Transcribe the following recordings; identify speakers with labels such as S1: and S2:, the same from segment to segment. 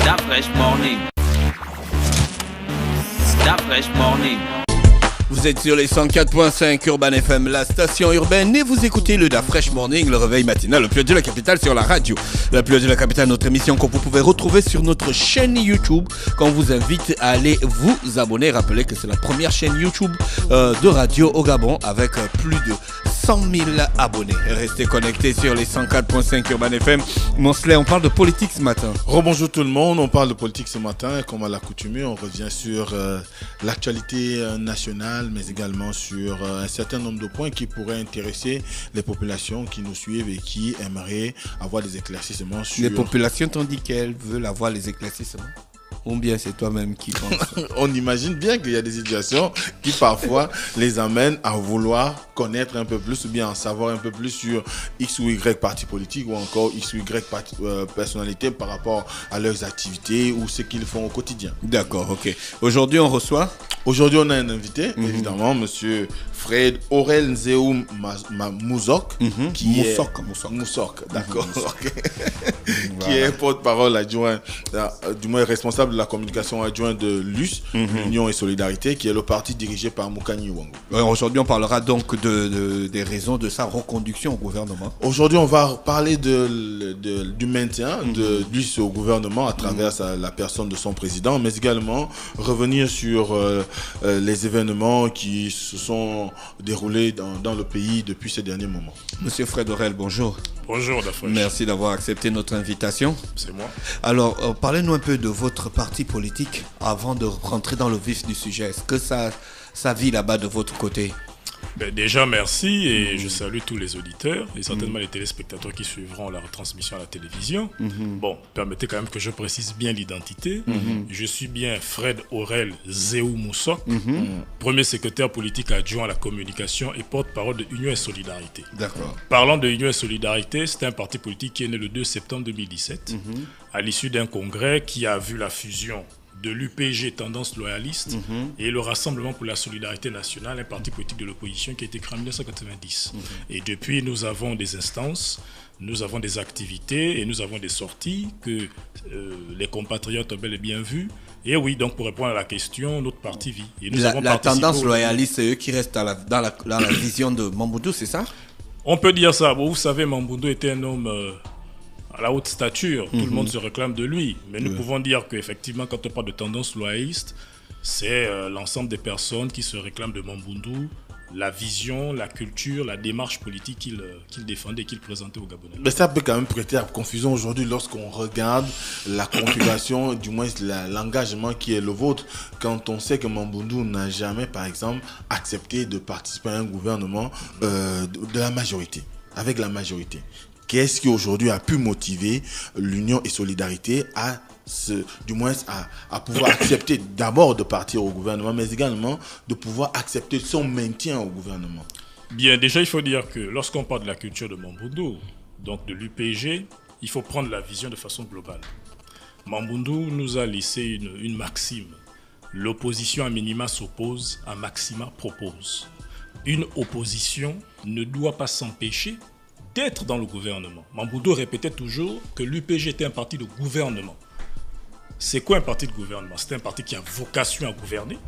S1: That fresh morning. That fresh morning.
S2: Vous êtes sur les 104.5 Urban FM, la station urbaine, et vous écoutez le Da Fresh Morning, le réveil matinal, le plus haut de la capitale sur la radio. Le plus haut de la capitale, notre émission que vous pouvez retrouver sur notre chaîne YouTube, qu'on vous invite à aller vous abonner. Rappelez que c'est la première chaîne YouTube de radio au Gabon avec plus de 100 000 abonnés. Restez connectés sur les 104.5 Urban FM. Monsley, on parle de politique ce matin.
S3: Rebonjour tout le monde, on parle de politique ce matin et comme à l'accoutumée, on revient sur l'actualité nationale, mais également sur un certain nombre de points qui pourraient intéresser les populations qui nous suivent et qui aimeraient avoir des éclaircissements sur...
S2: Les populations t'ont dit qu'elles veulent avoir les éclaircissements. Ou bien c'est toi-même qui pense.
S3: On imagine bien qu'il y a des situations qui parfois les amènent à vouloir connaître un peu plus ou bien en savoir un peu plus sur X ou Y parti politique ou encore X ou Y personnalité par rapport à leurs activités ou ce qu'ils font au quotidien.
S2: D'accord, ok. Aujourd'hui on reçoit
S3: on a un invité, évidemment, monsieur Fred Aurel Nzeou Mousok, qui est Mousok, d'accord, qui est porte-parole adjoint, du moins responsable de la communication adjoint de l'US, l'Union et Solidarité, qui est le parti dirigé par Moukani Ouangou.
S2: Aujourd'hui, on parlera donc des raisons de sa reconduction au gouvernement.
S3: Aujourd'hui, on va parler du maintien de l'US au gouvernement à travers la personne de son président, mais également revenir sur les événements qui se sont déroulés dans le pays depuis ces derniers moments.
S2: Monsieur Fred Aurel, bonjour.
S4: Bonjour, Dafresh.
S2: Merci d'avoir accepté notre invitation.
S4: C'est moi.
S2: Alors, parlez-nous un peu de votre parti politique avant de rentrer dans le vif du sujet. Est-ce que ça vit là-bas de votre côté?
S4: Déjà, merci et je salue tous les auditeurs et certainement les téléspectateurs qui suivront la retransmission à la télévision. Bon, permettez quand même que je précise bien l'identité. Je suis bien Fred Aurel Nzeou Mousok, premier secrétaire politique adjoint à la communication et porte-parole de Union et Solidarité.
S2: D'accord.
S4: Parlant de Union et Solidarité, c'est un parti politique qui est né le 2 septembre 2017 à l'issue d'un congrès qui a vu la fusion de l'UPG tendance loyaliste et le Rassemblement pour la solidarité nationale, un parti politique de l'opposition qui a été créé en 1990. Et depuis, nous avons des instances, nous avons des activités et nous avons des sorties que les compatriotes ont bel et bien vues. Et oui, donc pour répondre à la question, notre parti vit. Et nous avons
S2: la tendance loyaliste, c'est eux qui restent dans la vision de Mamboundou, c'est ça?
S4: On peut dire ça. Bon, vous savez, Mamboundou était un homme... à la haute stature, tout le monde se réclame de lui. Mais nous pouvons dire qu'effectivement, quand on parle de tendance loyaliste, c'est l'ensemble des personnes qui se réclament de Mamboundou, la vision, la culture, la démarche politique qu'il défendait et qu'il présentait aux Gabonais.
S3: Mais ça peut quand même prêter à confusion aujourd'hui lorsqu'on regarde la configuration, du moins l'engagement qui est le vôtre, quand on sait que Mamboundou n'a jamais, par exemple, accepté de participer à un gouvernement de la majorité, avec la majorité. Qu'est-ce qui aujourd'hui a pu motiver l'Union et Solidarité à pouvoir accepter d'abord de partir au gouvernement, mais également de pouvoir accepter son maintien au gouvernement?
S4: Bien, déjà, il faut dire que lorsqu'on parle de la culture de Mamboundou, donc de l'UPG, il faut prendre la vision de façon globale. Mamboundou nous a laissé une maxime. L'opposition à minima s'oppose, à maxima propose. Une opposition ne doit pas s'empêcher d'être dans le gouvernement. Mamboundou répétait toujours que l'UPG était un parti de gouvernement. C'est quoi un parti de gouvernement? C'est un parti qui a vocation à gouverner.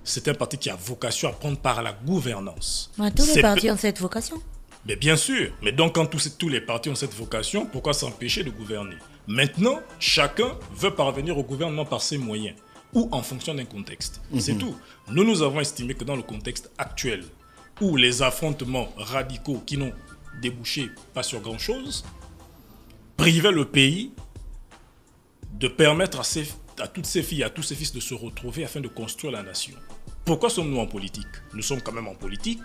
S4: C'est un parti qui a vocation à prendre part à la gouvernance.
S5: Tous les partis ont cette vocation.
S4: Mais bien sûr. Mais donc quand tous les partis ont cette vocation, pourquoi s'empêcher de gouverner? Maintenant, chacun veut parvenir au gouvernement par ses moyens ou en fonction d'un contexte. C'est tout. Nous avons estimé que dans le contexte actuel, où les affrontements radicaux qui n'ont débouché pas sur grand-chose, priver le pays de permettre à toutes ces filles, à tous ces fils de se retrouver afin de construire la nation. Pourquoi sommes-nous en politique? Nous sommes quand même en politique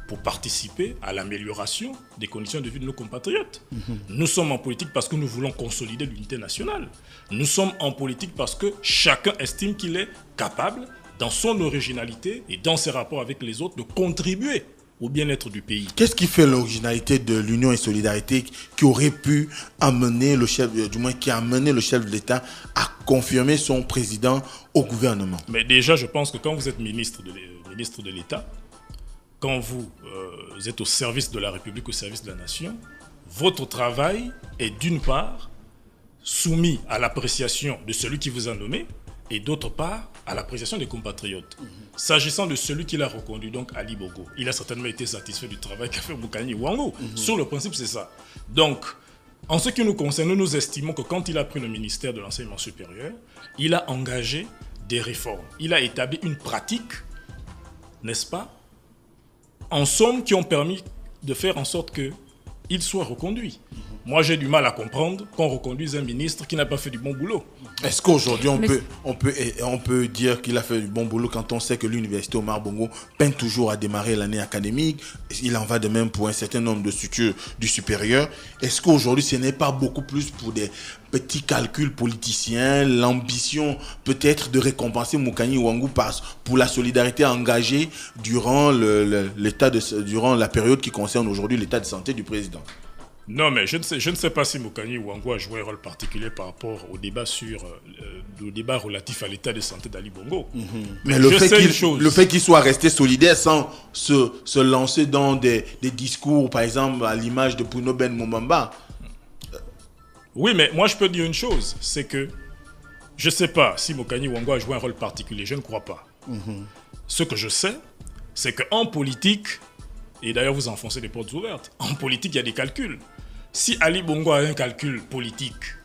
S4: pour participer à l'amélioration des conditions de vie de nos compatriotes. Nous sommes en politique parce que nous voulons consolider l'unité nationale. Nous sommes en politique parce que chacun estime qu'il est capable, dans son originalité et dans ses rapports avec les autres, de contribuer au bien-être du pays.
S3: Qu'est-ce qui fait l'originalité de l'Union et Solidarité qui aurait pu amener le chef, qui a amené le chef de l'État à confirmer son président au gouvernement?
S4: Mais déjà, je pense que quand vous êtes ministre de l'État, quand vous êtes au service de la République, au service de la nation, votre travail est d'une part soumis à l'appréciation de celui qui vous a nommé et d'autre part à l'appréciation des compatriotes. S'agissant de celui qui l'a reconduit, donc Ali Bongo, il a certainement été satisfait du travail qu'a fait Moukani Ouangou. Sur le principe, c'est ça. Donc, en ce qui nous concerne, nous estimons que quand il a pris le ministère de l'enseignement supérieur, il a engagé des réformes. Il a établi une pratique, n'est-ce pas, en somme, qui ont permis de faire en sorte qu'il soit reconduit. Moi, j'ai du mal à comprendre qu'on reconduise un ministre qui n'a pas fait du bon boulot.
S3: Est-ce qu'aujourd'hui, on peut dire qu'il a fait du bon boulot quand on sait que l'université Omar Bongo peine toujours à démarrer l'année académique? Il en va de même pour un certain nombre de structures du supérieur. Est-ce qu'aujourd'hui, ce n'est pas beaucoup plus pour des petits calculs politiciens, l'ambition peut-être de récompenser Moukani Ouangou pour la solidarité engagée durant durant la période qui concerne aujourd'hui l'état de santé du président?
S4: Non, mais je ne sais pas si Moukani Ouangou a joué un rôle particulier par rapport au débat relatif à l'état de santé d'Ali Bongo.
S3: Mais le fait qu'il soit resté solidaire sans se lancer dans des discours, par exemple, à l'image de Bruno Ben Moumamba.
S4: Oui, mais moi je peux dire une chose, c'est que je ne sais pas si Moukani Ouangou a joué un rôle particulier, je ne crois pas. Ce que je sais, c'est qu'en politique, et d'ailleurs vous enfoncez des portes ouvertes, en politique il y a des calculs. Si Ali Bongo a un calcul politique,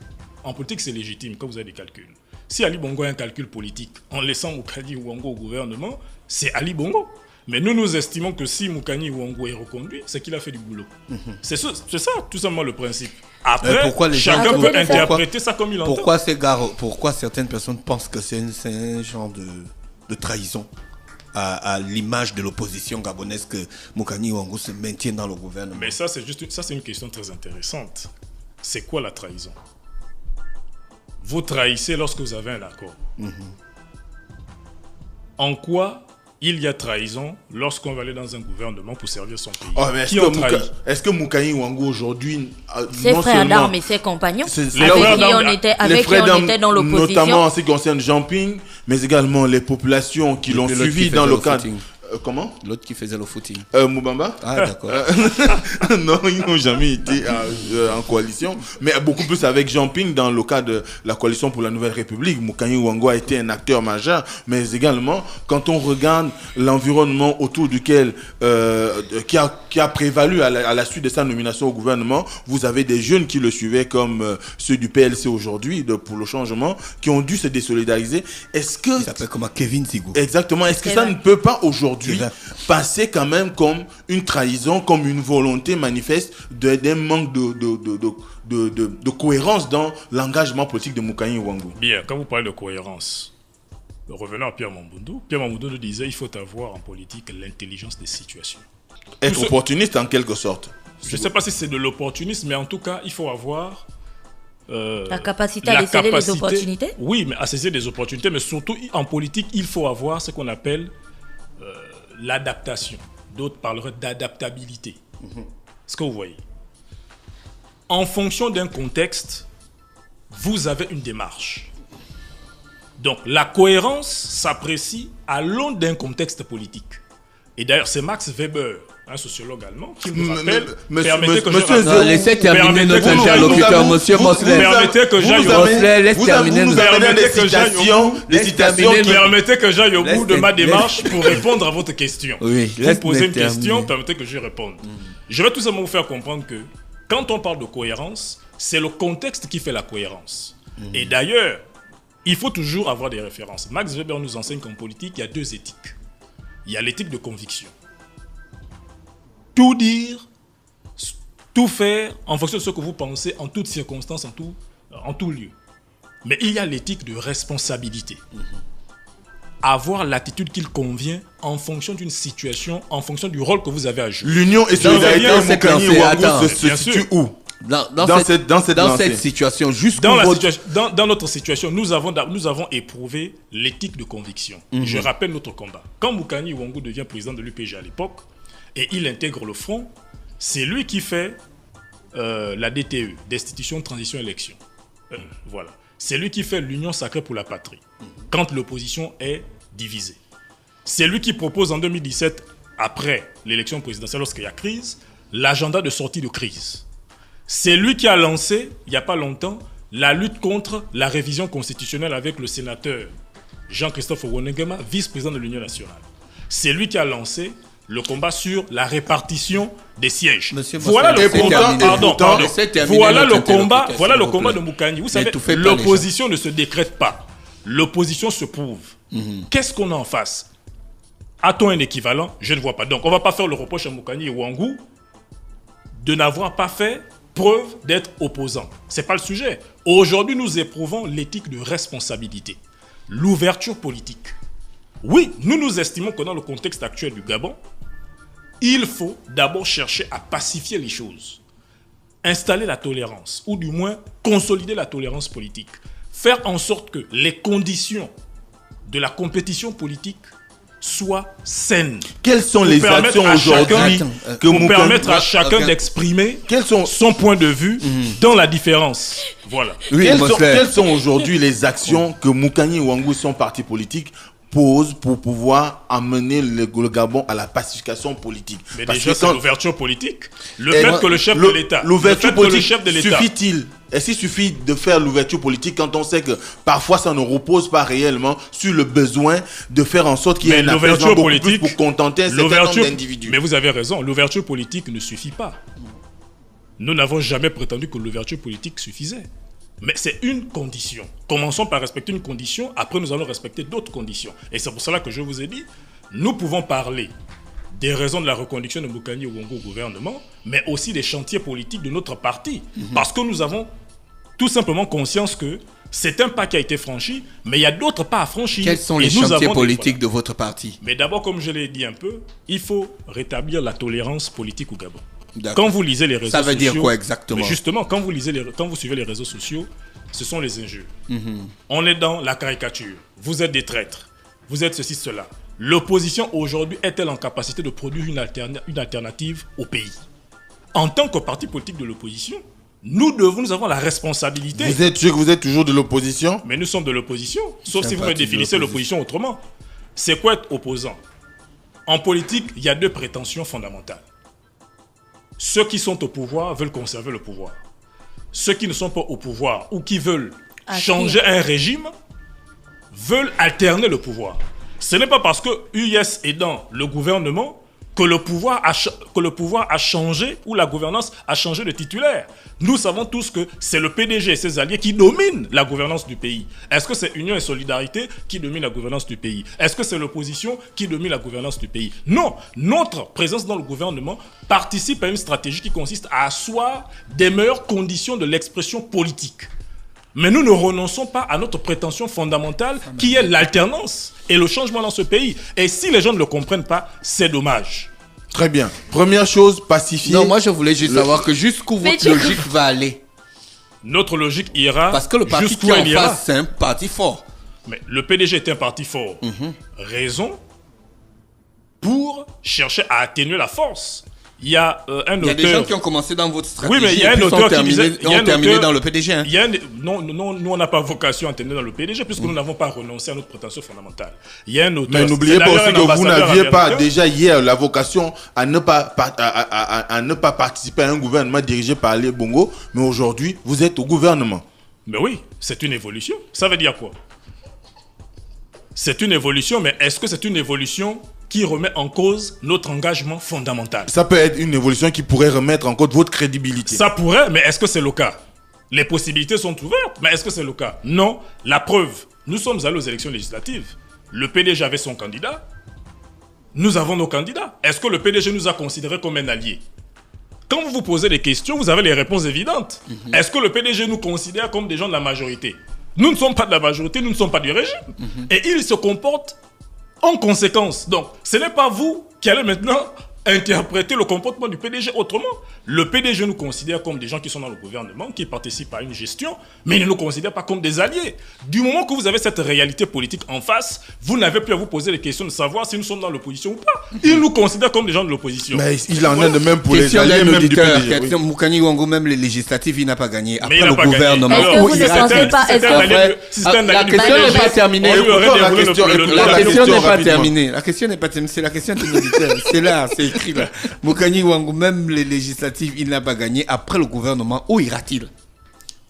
S4: en politique c'est légitime quand vous avez des calculs. Si Ali Bongo a un calcul politique, en laissant Moukani Ouangou au gouvernement, c'est Ali Bongo. Mais nous estimons que si Moukani Ouangou est reconduit, c'est qu'il a fait du boulot. C'est ça, tout simplement le principe. Après, chacun peut interpréter ça comme il entend.
S2: Pourquoi certaines personnes pensent que c'est un genre de trahison à l'image de l'opposition gabonaise que Moukani Ouangou se maintient dans le gouvernement?
S4: Mais ça, c'est une question très intéressante. C'est quoi la trahison? Vous trahissez lorsque vous avez un accord. En quoi il y a trahison lorsqu'on va aller dans un gouvernement pour servir son pays?
S3: Est-ce que Moukani Ouangou aujourd'hui...
S5: Ses frères d'armes et ses compagnons, avec qui on était dans l'opposition.
S3: Notamment en ce qui concerne Jean Ping, mais également les populations qui l'ont suivi dans le cadre... Comment?
S2: L'autre qui faisait le footing.
S3: Moubamba?
S2: Ah, d'accord.
S3: Non, ils n'ont jamais été en coalition. Mais beaucoup plus avec Jean Ping dans le cadre de la coalition pour la Nouvelle République. Moukani Ouangou a été un acteur majeur. Mais également, quand on regarde l'environnement autour duquel qui a prévalu à la suite de sa nomination au gouvernement, vous avez des jeunes qui le suivaient comme ceux du PLC aujourd'hui, pour le changement, qui ont dû se désolidariser. Est-ce que...
S2: Il s'appelle comme Kevin Sigou.
S3: Exactement. Est-ce que ça ne peut pas aujourd'hui passer quand même comme une trahison, comme une volonté manifeste d'un manque de cohérence dans l'engagement politique de Moukani Ouangou?
S4: Bien, quand vous parlez de cohérence, revenons à Pierre Mamboundou. Pierre Mamboundou nous disait qu'il faut avoir en politique l'intelligence des situations.
S3: Être opportuniste en quelque sorte.
S4: Je ne sais pas si c'est de l'opportunisme, mais en tout cas, il faut avoir...
S5: la capacité à saisir les opportunités? Oui,
S4: mais à saisir des opportunités, mais surtout en politique, il faut avoir ce qu'on appelle l'adaptation. D'autres parleraient d'adaptabilité. Est-ce que vous voyez? En fonction d'un contexte, vous avez une démarche. Donc la cohérence s'apprécie à l'aune d'un contexte politique. Et d'ailleurs, c'est Max Weber, un sociologue allemand, qui nous rappelle...
S2: Laissez terminer notre interlocuteur, monsieur Mosley.
S4: Permettez que j'aille au bout de ma démarche pour répondre à votre question.
S2: Oui,
S4: vous posez une question, permettez que je réponde. Je vais tout simplement vous faire comprendre que quand on parle de cohérence, c'est le contexte qui fait la cohérence. Et d'ailleurs, il faut toujours avoir des références. Max Weber nous enseigne qu'en politique, il y a deux éthiques. Il y a l'éthique de conviction. Tout dire, tout faire en fonction de ce que vous pensez en toutes circonstances, en tout lieu. Mais il y a l'éthique de responsabilité. Avoir l'attitude qu'il convient en fonction d'une situation, en fonction du rôle que vous avez à jouer.
S3: L'union et solidarité, Moukani Ouangou se situe où? Dans cette situation,
S4: dans notre situation, nous avons éprouvé l'éthique de conviction. Je rappelle notre combat. Quand Moukani Ouangou devient président de l'UPG à l'époque, et il intègre le front, c'est lui qui fait la DTE, Destitution, Transition, Élection. Voilà. C'est lui qui fait l'Union sacrée pour la patrie, quand l'opposition est divisée. C'est lui qui propose en 2017, après l'élection présidentielle, lorsqu'il y a crise, l'agenda de sortie de crise. C'est lui qui a lancé, il n'y a pas longtemps, la lutte contre la révision constitutionnelle avec le sénateur Jean-Christophe Wonegema, vice-président de l'Union nationale. C'est lui qui a lancé le combat sur la répartition des sièges. Voilà le combat de Moukani. Vous savez, l'opposition ne se décrète pas. L'opposition se prouve. Qu'est-ce qu'on a en face? A-t-on un équivalent? Je ne vois pas. Donc, on ne va pas faire le reproche à Moukani et Ouangou de n'avoir pas fait preuve d'être opposants. Ce n'est pas le sujet. Aujourd'hui, nous éprouvons l'éthique de responsabilité. L'ouverture politique. Oui, nous estimons que dans le contexte actuel du Gabon, il faut d'abord chercher à pacifier les choses. Installer la tolérance, ou du moins consolider la tolérance politique. Faire en sorte que les conditions de la compétition politique soient saines.
S3: Quelles sont les actions aujourd'hui
S4: que vous permettre à chacun d'exprimer son point de vue dans la différence? Voilà.
S3: Oui, quelles sont aujourd'hui les actions que Moukani et Ouangou, son parti politique, pose pour pouvoir amener le Gabon à la pacification politique?
S4: Mais déjà, c'est l'ouverture politique. Le fait que le chef de l'État...
S3: L'ouverture politique, suffit-il? Est-ce qu'il suffit de faire l'ouverture politique quand on sait que parfois ça ne repose pas réellement sur le besoin de faire en sorte qu'il y ait une ouverture politique pour contenter un certain nombre d'individus?
S4: Mais vous avez raison, l'ouverture politique ne suffit pas. Nous n'avons jamais prétendu que l'ouverture politique suffisait. Mais c'est une condition. Commençons par respecter une condition, après nous allons respecter d'autres conditions. Et c'est pour cela que je vous ai dit, nous pouvons parler des raisons de la reconduction de Moukani et Ouangou au gouvernement, mais aussi des chantiers politiques de notre parti. Parce que nous avons tout simplement conscience que c'est un pas qui a été franchi, mais il y a d'autres pas à franchir.
S2: Quels sont les chantiers politiques de votre parti?
S4: Mais d'abord, comme je l'ai dit un peu, il faut rétablir la tolérance politique au Gabon. Quand vous lisez les réseaux sociaux...
S2: Ça veut dire quoi exactement?
S4: Justement, quand vous suivez les réseaux sociaux, ce sont les injures. On est dans la caricature. Vous êtes des traîtres. Vous êtes ceci, cela. L'opposition aujourd'hui est-elle en capacité de produire une alternative au pays? En tant que parti politique de l'opposition, nous avons la responsabilité.
S3: Vous êtes sûr que vous êtes toujours de l'opposition?
S4: Mais nous sommes de l'opposition. Sauf si vous me définissez l'opposition autrement. C'est quoi être opposant? En politique, il y a deux prétentions fondamentales. Ceux qui sont au pouvoir veulent conserver le pouvoir. Ceux qui ne sont pas au pouvoir ou qui veulent changer un régime veulent alterner le pouvoir. Ce n'est pas parce que UIS est dans le gouvernement que le pouvoir a changé ou la gouvernance a changé de titulaire. Nous savons tous que c'est le PDG et ses alliés qui dominent la gouvernance du pays. Est-ce que c'est Union et Solidarité qui domine la gouvernance du pays? Est-ce que c'est l'opposition qui domine la gouvernance du pays? Non, notre présence dans le gouvernement participe à une stratégie qui consiste à asseoir des meilleures conditions de l'expression politique. Mais nous ne renonçons pas à notre prétention fondamentale qui est l'alternance et le changement dans ce pays. Et si les gens ne le comprennent pas, c'est dommage.
S3: Très bien. Première chose, pacifier.
S2: Non, moi je voulais juste savoir que jusqu'où votre logique va aller.
S4: Notre logique ira.
S2: Parce que le parti qui est en face, c'est un parti fort.
S4: Mais le PDG est un parti fort. Raison pour chercher à atténuer la force. Il y a un auteur...
S2: Il y a des gens qui ont commencé dans votre stratégie.
S4: Oui, mais il y a un auteur qui disait...
S2: Ils ont terminé dans le PDG. Hein.
S4: Non, nous, on n'a pas vocation à terminer dans le PDG puisque nous n'avons pas renoncé à notre prétention fondamentale. Il y a un auteur...
S3: Mais n'oubliez pas aussi que vous n'aviez pas déjà hier la vocation à ne pas participer à un gouvernement dirigé par Ali Bongo, mais aujourd'hui, vous êtes au gouvernement.
S4: Mais oui, c'est une évolution. Ça veut dire quoi? C'est une évolution, mais est-ce que c'est une évolution qui remet en cause notre engagement fondamental?
S3: Ça peut être une évolution qui pourrait remettre en cause votre crédibilité.
S4: Ça pourrait, mais est-ce que c'est le cas? Les possibilités sont ouvertes, mais est-ce que c'est le cas? Non. La preuve, nous sommes allés aux élections législatives. Le PDG avait son candidat. Nous avons nos candidats. Est-ce que le PDG nous a considérés comme un allié? Quand vous vous posez des questions, vous avez les réponses évidentes. Est-ce que le PDG nous considère comme des gens de la majorité? Nous ne sommes pas de la majorité, nous ne sommes pas du régime. Et il se comporte en conséquence. Donc, ce n'est pas vous qui allez maintenant interpréter le comportement du PDG autrement. Le PDG nous considère comme des gens qui sont dans le gouvernement, qui participent à une gestion, mais il ne nous considère pas comme des alliés. Du moment que vous avez cette réalité politique en face, vous n'avez plus à vous poser les questions de savoir si nous sommes dans l'opposition ou pas. Il nous considère comme des gens de l'opposition.
S3: Mais il en est de même pour les alliés, même du PDG.
S2: Oui. Moukani Ouangou, même les législatives, il n'a pas gagné. Après
S4: le
S2: gouvernement...
S5: Est-ce que vous ne pensez pas...
S2: La question n'est pas terminée. La question n'est pas terminée. La question n'est pas terminée. C'est la question de l'auditeur. C'est là, c'est écrit là. Moukani Ouangou, même les législatives, il n'a pas gagné. Après le gouvernement, où ira-t-il?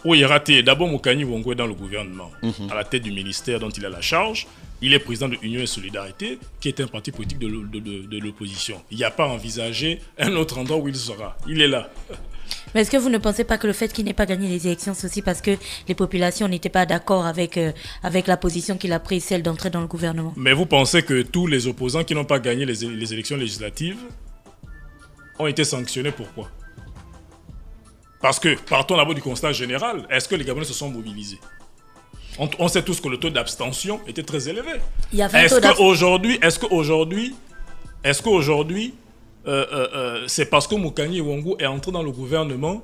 S4: Oui, raté. D'abord, Moukani Ouangou est dans le gouvernement, à la tête du ministère dont il a la charge. Il est président de Union et Solidarité, qui est un parti politique de l'opposition. Il n'y a pas envisagé un autre endroit où il sera. Il est là.
S5: Mais est-ce que vous ne pensez pas que le fait qu'il n'ait pas gagné les élections, c'est aussi parce que les populations n'étaient pas d'accord avec la position qu'il a prise, celle d'entrer dans le gouvernement?
S4: Mais vous pensez que tous les opposants qui n'ont pas gagné les élections législatives ont été sanctionnés? Pourquoi? Parce que, partons d'abord du constat général, est-ce que les Gabonais se sont mobilisés? On sait tous que le taux d'abstention était très élevé.
S5: Il y avait un taux d'abstention.
S4: Est-ce qu'aujourd'hui, c'est parce que Moukani Ouangou est entré dans le gouvernement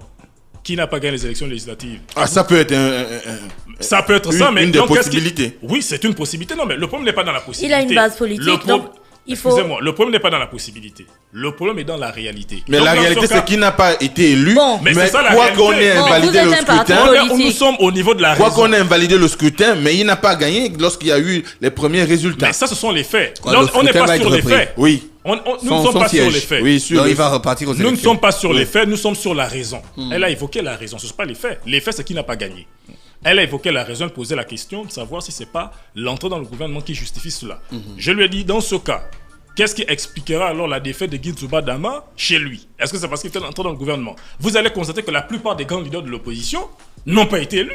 S4: qui n'a pas gagné les élections législatives?
S3: Ah, ça peut être
S4: mais
S3: une des possibilités.
S4: Oui, c'est une possibilité. Non, mais le problème n'est pas dans la possibilité.
S5: Il a une base politique, donc il faut...
S4: Excusez-moi, le problème n'est pas dans la possibilité. Le problème est dans la réalité.
S3: Mais donc, la réalité, c'est qu'il n'a pas été élu.
S5: Bon,
S3: mais quoi qu'on ait invalidé le scrutin,
S4: nous sommes au niveau de la
S3: quoi
S4: raison.
S3: qu'on ait invalidé le scrutin, mais il n'a pas gagné lorsqu'il y a eu les premiers résultats.
S4: Mais ça, ce sont les faits.
S2: On
S4: n'est pas sur les faits.
S3: Oui.
S4: Nous ne sommes pas sur les faits.
S3: Oui,
S2: non, il va repartir aux élections.
S4: Nous ne sommes pas sur les faits, nous sommes sur la raison. Elle a évoqué la raison, ce ne sont pas les faits. Les faits, c'est qu'il n'a pas gagné. Elle a évoqué la raison, elle posait la question de savoir si ce n'est pas l'entrée dans le gouvernement qui justifie cela. Je lui ai dit, dans ce cas, qu'est-ce qui expliquera alors la défaite de Guy Dama chez lui? Est-ce que c'est parce qu'il était entré dans le gouvernement? Vous allez constater que la plupart des grands leaders de l'opposition n'ont pas été élus.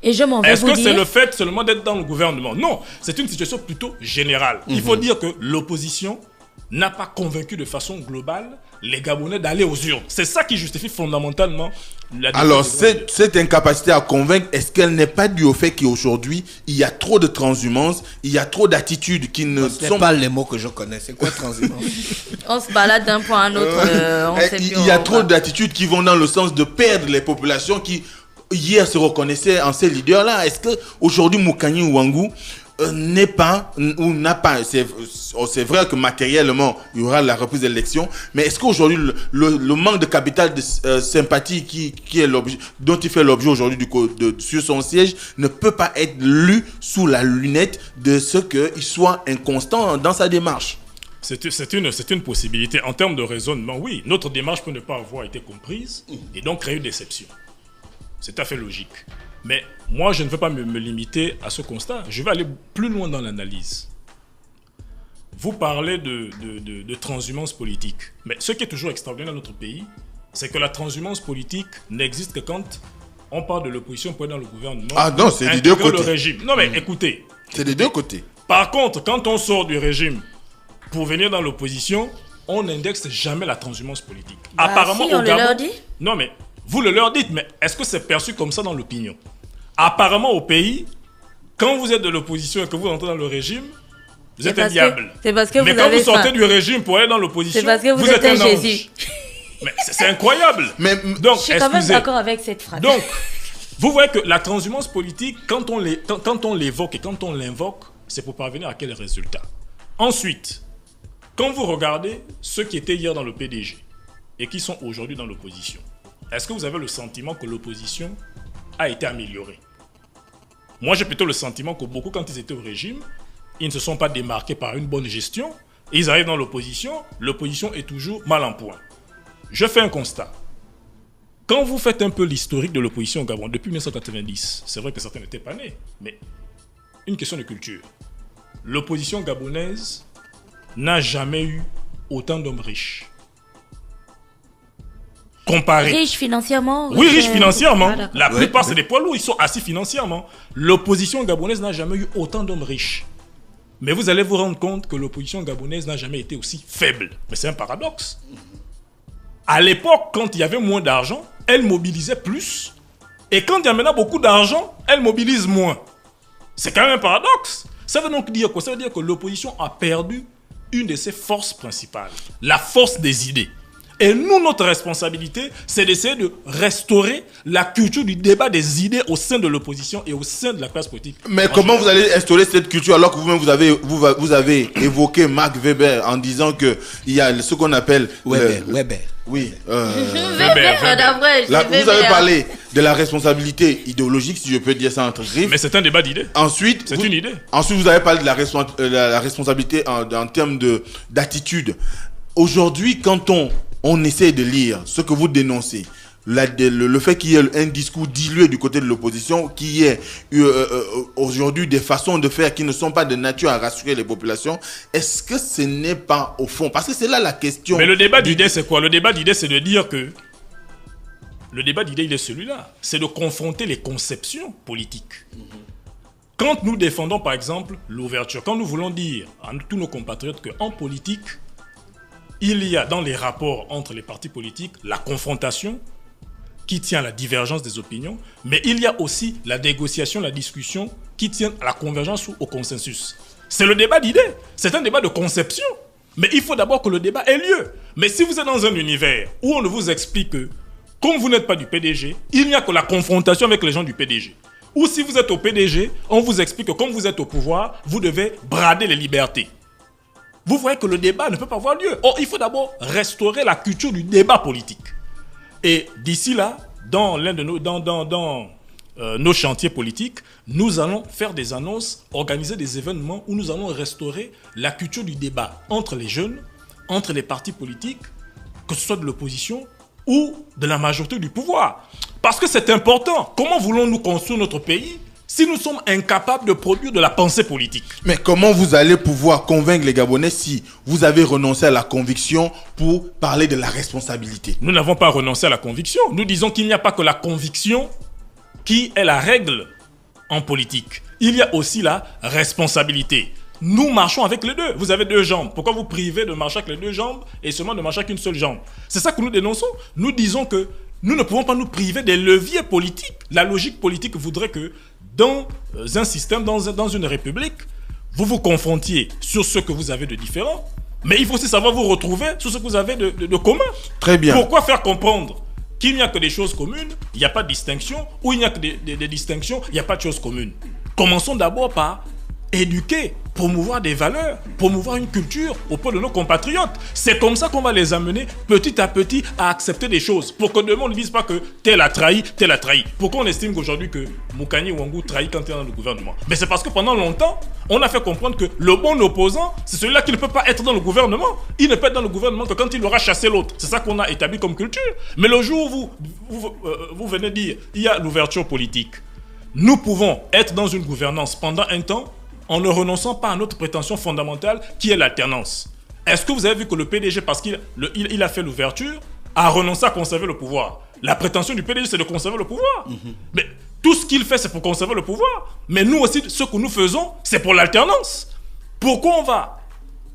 S5: Et je m'en vais
S4: Est-ce
S5: vous
S4: que
S5: dire...
S4: c'est le fait seulement d'être dans le gouvernement? Non, c'est une situation plutôt générale. Il faut dire que l'opposition n'a pas convaincu de façon globale les Gabonais d'aller aux urnes. C'est ça qui justifie fondamentalement la défaite.
S3: Alors, cette incapacité à convaincre, est-ce qu'elle n'est pas due au fait qu'aujourd'hui, il y a trop de transhumance, il y a trop d'attitudes qui ne sont...
S2: pas les mots que je connais. C'est quoi transhumance?
S5: On se balade d'un point à un autre.
S3: Il y a trop d'attitudes qui vont dans le sens de perdre les populations qui, hier, se reconnaissaient en ces leaders-là. Est-ce qu'aujourd'hui, Moukani Ouangou n'est pas ou n'a pas, c'est vrai que matériellement il y aura la reprise d'élection, mais est-ce qu'aujourd'hui le manque de capital de sympathie qui est l'objet, dont il fait l'objet aujourd'hui sur son siège ne peut pas être lu sous la lunette de ce qu'il soit inconstant dans sa démarche?
S4: C'est une possibilité. En termes de raisonnement, oui, notre démarche peut ne pas avoir été comprise et donc créer une déception. C'est tout à fait logique. Mais moi, je ne veux pas me limiter à ce constat. Je vais aller plus loin dans l'analyse. Vous parlez de transhumance politique. Mais ce qui est toujours extraordinaire dans notre pays, c'est que la transhumance politique n'existe que quand on parle de l'opposition pour être dans le gouvernement.
S3: Ah non, c'est des deux côtés.
S4: Le régime. Non mais écoutez.
S3: C'est des deux côtés.
S4: Par contre, quand on sort du régime pour venir dans l'opposition, on n'indexe jamais la transhumance politique. Apparemment,
S5: si, on le leur dit.
S4: Non mais... Vous le leur dites, mais est-ce que c'est perçu comme ça dans l'opinion? Apparemment, au pays, quand vous êtes de l'opposition et que vous entrez dans le régime, vous êtes un diable.
S5: C'est parce que
S4: mais quand vous sortez du régime pour aller dans l'opposition,
S5: vous êtes un Jésus.
S4: Mais c'est incroyable.
S5: Donc, je suis quand même d'accord avec cette phrase.
S4: Donc, vous voyez que la transhumance politique, quand on l'évoque et quand on l'invoque, c'est pour parvenir à quel résultat? Ensuite, quand vous regardez ceux qui étaient hier dans le PDG et qui sont aujourd'hui dans l'opposition, est-ce que vous avez le sentiment que l'opposition a été améliorée? Moi, j'ai plutôt le sentiment que beaucoup, quand ils étaient au régime, ils ne se sont pas démarqués par une bonne gestion. Et ils arrivent dans l'opposition est toujours mal en point. Je fais un constat. Quand vous faites un peu l'historique de l'opposition au Gabon, depuis 1990, c'est vrai que certains n'étaient pas nés, mais une question de culture. L'opposition gabonaise n'a jamais eu autant d'hommes riches. Comparé.
S5: Riche financièrement?
S4: Oui, riche financièrement. La plupart, c'est des poids lourds, ils sont assis financièrement. L'opposition gabonaise n'a jamais eu autant d'hommes riches. Mais vous allez vous rendre compte que l'opposition gabonaise n'a jamais été aussi faible. Mais c'est un paradoxe. À l'époque, quand il y avait moins d'argent, elle mobilisait plus. Et quand il y a maintenant beaucoup d'argent, elle mobilise moins. C'est quand même un paradoxe. Ça veut donc dire quoi? Ça veut dire que l'opposition a perdu une de ses forces principales. La force des idées. Et nous, notre responsabilité, c'est d'essayer de restaurer la culture du débat des idées au sein de l'opposition et au sein de la classe politique.
S3: Mais comment vous allez instaurer cette culture alors que vous-même vous avez évoqué Marc Weber en disant que il y a ce qu'on appelle
S2: Weber.
S3: Oui.
S5: Weber.
S3: Vous avez parlé de la responsabilité idéologique, si je peux dire ça entre griffes.
S4: Mais c'est un débat d'idées.
S3: Ensuite,
S4: c'est une idée.
S3: Ensuite, vous avez parlé de la responsabilité en termes d'attitude. Aujourd'hui, quand on essaie de lire ce que vous dénoncez, le fait qu'il y ait un discours dilué du côté de l'opposition, qu'il y ait aujourd'hui des façons de faire qui ne sont pas de nature à rassurer les populations, est-ce que ce n'est pas au fond? Parce que c'est là la question.
S4: Mais le débat d'idées, c'est quoi? Le débat d'idées, c'est de dire que... Le débat d'idées, il est celui-là. C'est de confronter les conceptions politiques. Quand nous défendons, par exemple, l'ouverture, quand nous voulons dire à tous nos compatriotes qu'en politique, il y a dans les rapports entre les partis politiques la confrontation qui tient à la divergence des opinions, mais il y a aussi la négociation, la discussion qui tient à la convergence ou au consensus. C'est le débat d'idées, c'est un débat de conception. Mais il faut d'abord que le débat ait lieu. Mais si vous êtes dans un univers où on ne vous explique que, comme vous n'êtes pas du PDG, il n'y a que la confrontation avec les gens du PDG. Ou si vous êtes au PDG, on vous explique que comme vous êtes au pouvoir, vous devez brader les libertés. Vous voyez que le débat ne peut pas avoir lieu. Or, il faut d'abord restaurer la culture du débat politique. Et d'ici là, dans nos chantiers politiques, nous allons faire des annonces, organiser des événements où nous allons restaurer la culture du débat entre les jeunes, entre les partis politiques, que ce soit de l'opposition ou de la majorité du pouvoir. Parce que c'est important. Comment voulons-nous construire notre pays si nous sommes incapables de produire de la pensée politique?
S3: Mais comment vous allez pouvoir convaincre les Gabonais si vous avez renoncé à la conviction pour parler de la responsabilité?
S4: Nous n'avons pas renoncé à la conviction. Nous disons qu'il n'y a pas que la conviction qui est la règle en politique. Il y a aussi la responsabilité. Nous marchons avec les deux. Vous avez deux jambes. Pourquoi vous privez de marcher avec les deux jambes et seulement de marcher avec une seule jambe? C'est ça que nous dénonçons. Nous disons que nous ne pouvons pas nous priver des leviers politiques. La logique politique voudrait que dans un système, dans une république, vous vous confrontiez sur ce que vous avez de différent, mais il faut aussi savoir vous retrouver sur ce que vous avez de commun.
S3: Très bien.
S4: Pourquoi faire comprendre qu'il n'y a que des choses communes, il n'y a pas de distinction, ou il n'y a que des distinctions, il n'y a pas de choses communes? Commençons d'abord par éduquer, promouvoir des valeurs, promouvoir une culture auprès de nos compatriotes. C'est comme ça qu'on va les amener petit à petit à accepter des choses. Pour que demain on ne dise pas que tel a trahi, tel a trahi. Pourquoi on estime qu'aujourd'hui que Moukani Ouangou trahit quand il est dans le gouvernement? Mais c'est parce que pendant longtemps, on a fait comprendre que le bon opposant, c'est celui-là qui ne peut pas être dans le gouvernement. Il ne peut être dans le gouvernement que quand il aura chassé l'autre. C'est ça qu'on a établi comme culture. Mais le jour où vous venez dire il y a l'ouverture politique, nous pouvons être dans une gouvernance pendant un temps en ne renonçant pas à notre prétention fondamentale qui est l'alternance. Est-ce que vous avez vu que le PDG, parce qu'il a fait l'ouverture, a renoncé à conserver le pouvoir? La prétention du PDG, c'est de conserver le pouvoir. Mais tout ce qu'il fait, c'est pour conserver le pouvoir. Mais nous aussi, ce que nous faisons, c'est pour l'alternance. Pourquoi on va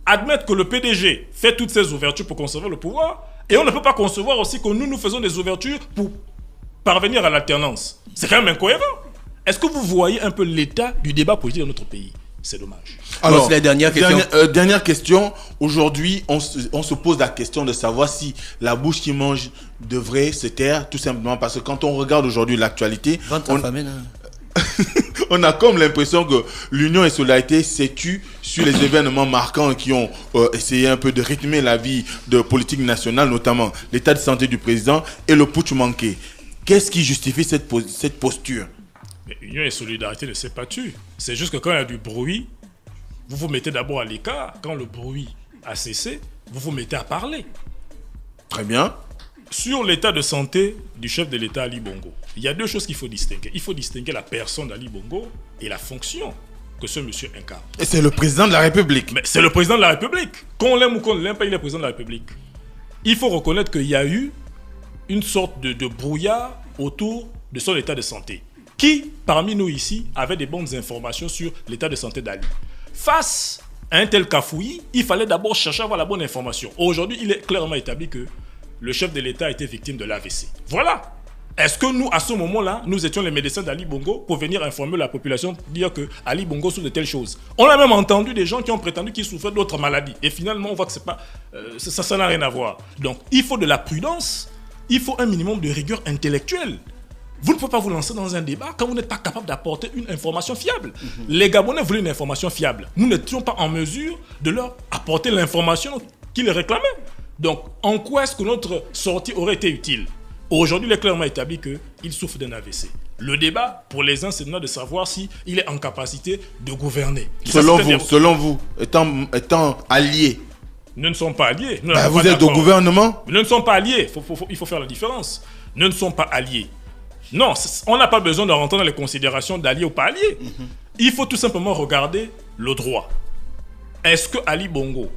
S4: admettre que le PDG fait toutes ces ouvertures pour conserver le pouvoir et on ne peut pas concevoir aussi que nous faisons des ouvertures pour parvenir à l'alternance? C'est quand même incohérent. Est-ce que vous voyez un peu l'état du débat politique dans notre pays? C'est dommage.
S3: Alors,
S2: la dernière question.
S3: Dernière question. Aujourd'hui, on se pose la question de savoir si la bouche qui mange devrait se taire, tout simplement parce que quand on regarde aujourd'hui l'actualité, on a comme l'impression que l'Union et Solidarité s'est tue sur les événements marquants qui ont essayé un peu de rythmer la vie de politique nationale, notamment l'état de santé du président et le putsch manqué. Qu'est-ce qui justifie cette posture?
S4: Mais Union et Solidarité ne s'est pas tué. C'est juste que quand il y a du bruit, vous vous mettez d'abord à l'écart. Quand le bruit a cessé, vous vous mettez à parler.
S3: Très bien.
S4: Sur l'état de santé du chef de l'État Ali Bongo, il y a deux choses qu'il faut distinguer. Il faut distinguer la personne d'Ali Bongo et la fonction que ce monsieur incarne.
S3: Et c'est le président de la République.
S4: Mais c'est le président de la République. Qu'on l'aime ou qu'on ne l'aime pas, il est président de la République. Il faut reconnaître qu'il y a eu une sorte de brouillard autour de son état de santé. Qui, parmi nous ici, avait des bonnes informations sur l'état de santé d'Ali? Face à un tel cafouillis, il fallait d'abord chercher à avoir la bonne information. Aujourd'hui, il est clairement établi que le chef de l'État a été victime de l'AVC. Voilà. Est-ce que nous, à ce moment-là, nous étions les médecins d'Ali Bongo pour venir informer la population, dire que Ali Bongo souffre de telles choses? On a même entendu des gens qui ont prétendu qu'il souffrait d'autres maladies. Et finalement, on voit que c'est pas, ça n'a rien à voir. Donc, il faut de la prudence, il faut un minimum de rigueur intellectuelle. Vous ne pouvez pas vous lancer dans un débat quand vous n'êtes pas capable d'apporter une information fiable. Les Gabonais voulaient une information fiable. Nous n'étions pas en mesure de leur apporter l'information qu'ils réclamaient. Donc, en quoi est-ce que notre sortie aurait été utile? Aujourd'hui, il est clairement établi qu'il souffre d'un AVC. Le débat, pour les uns, c'est de savoir s'il est en capacité de gouverner.
S3: Selon vous, étant allié,
S4: nous ne sommes pas alliés.
S3: Vous êtes au gouvernement?
S4: Nous ne sommes pas alliés. Il faut faire la différence. ne sont pas alliés. Non, on n'a pas besoin de rentrer dans les considérations d'alliés ou pas alliés. Il faut tout simplement regarder le droit. Est-ce que Ali Bongo,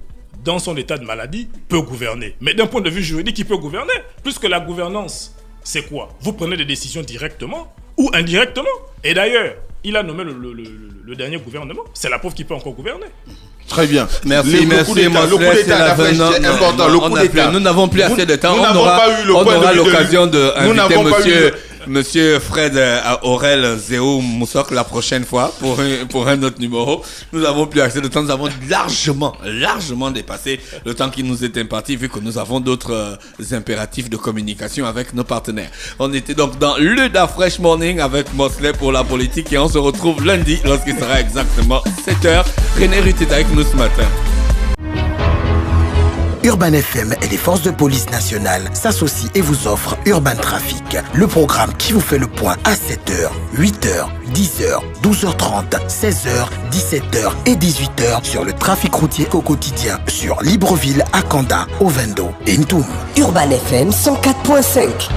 S4: dans son état de maladie, peut gouverner? Mais d'un point de vue juridique, il peut gouverner, puisque la gouvernance, c'est quoi? Vous prenez des décisions directement ou indirectement. Et d'ailleurs, il a nommé le dernier gouvernement. C'est la pauvre qui peut encore gouverner.
S3: Très bien.
S2: Merci,
S3: Le coup d'État, c'est important. Le coup d'État.
S2: Nous n'avons plus assez de temps.
S3: Nous
S2: On
S3: n'avons
S2: aura,
S3: pas eu le
S2: on
S3: point de
S2: aura
S3: vue de
S2: l'occasion
S3: lui.
S2: d'inviter
S3: Nous n'avons pas eu
S2: monsieur Fred Aurel Zéo Moussok la prochaine fois pour un autre numéro. Nous n'avons plus assez de temps. Nous avons largement dépassé le temps qui nous est imparti vu que nous avons d'autres impératifs de communication avec nos partenaires. On était donc dans le Da Fresh Morning avec Mosley pour la politique et on se retrouve lundi lorsqu'il sera exactement 7h. René Ruth est avec nous ce matin.
S6: Urban FM et les forces de police nationales s'associent et vous offrent Urban Trafic, le programme qui vous fait le point à 7h, 8h, 10h, 12h30, 16h, 17h et 18h sur le trafic routier au quotidien sur Libreville, Akanda, Ovendo et Ntoum.
S7: Urban FM 104.5.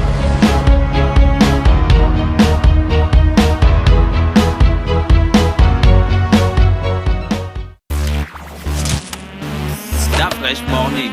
S1: Da Fresh Morning.